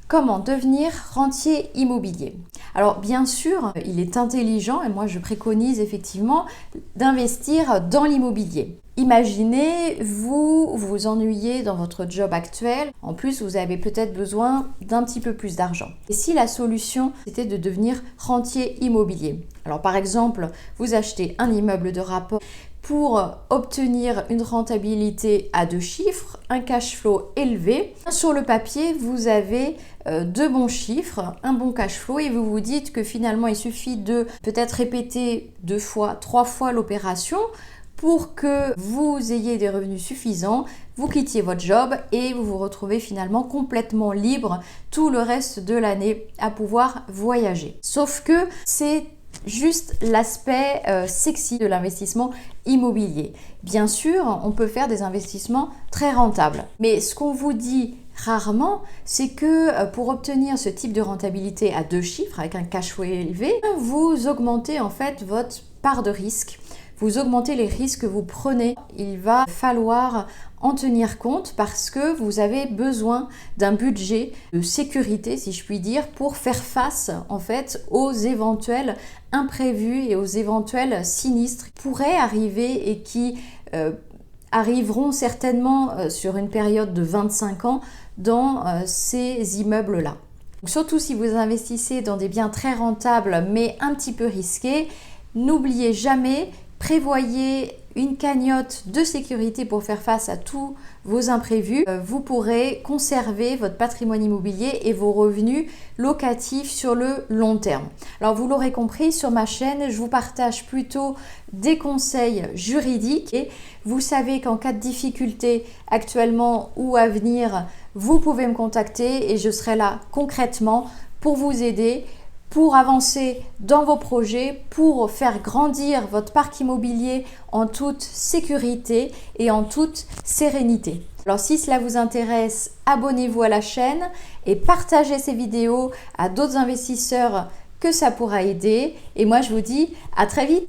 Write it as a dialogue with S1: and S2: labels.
S1: Comment devenir rentier immobilier? Alors bien sûr, il est intelligent et moi je préconise effectivement d'investir dans l'immobilier. Imaginez, vous vous ennuyez dans votre job actuel, en plus vous avez peut-être besoin d'un petit peu plus d'argent. Et si la solution c'était de devenir rentier immobilier? Alors par exemple, vous achetez un immeuble de rapport pour obtenir une rentabilité à 2 chiffres, un cash flow élevé. Sur le papier, vous avez 2 bons chiffres, un bon cash flow et vous vous dites que finalement il suffit de peut-être répéter 2 fois, 3 fois l'opération pour que vous ayez des revenus suffisants, vous quittiez votre job et vous vous retrouvez finalement complètement libre tout le reste de l'année à pouvoir voyager. Sauf que c'est juste l'aspect sexy de l'investissement immobilier. Bien sûr, on peut faire des investissements très rentables. Mais ce qu'on vous dit rarement, c'est que pour obtenir ce type de rentabilité à 2 chiffres, avec un cash flow élevé, vous augmentez en fait votre part de risque. Vous augmentez les risques que vous prenez. Il va falloir en tenir compte parce que vous avez besoin d'un budget de sécurité, si je puis dire, pour faire face en fait aux éventuels imprévus et aux éventuels sinistres qui pourraient arriver et qui arriveront certainement sur une période de 25 ans dans ces immeubles-là. Donc, surtout si vous investissez dans des biens très rentables mais un petit peu risqués, n'oubliez jamais, prévoyez une cagnotte de sécurité pour faire face à tous vos imprévus. Vous pourrez conserver votre patrimoine immobilier et vos revenus locatifs sur le long terme. Alors vous l'aurez compris, sur ma chaîne, je vous partage plutôt des conseils juridiques et vous savez qu'en cas de difficulté actuellement ou à venir, vous pouvez me contacter et je serai là concrètement pour vous aider, pour avancer dans vos projets, pour faire grandir votre parc immobilier en toute sécurité et en toute sérénité. Alors si cela vous intéresse, abonnez-vous à la chaîne et partagez ces vidéos à d'autres investisseurs que ça pourra aider. Et moi je vous dis à très vite.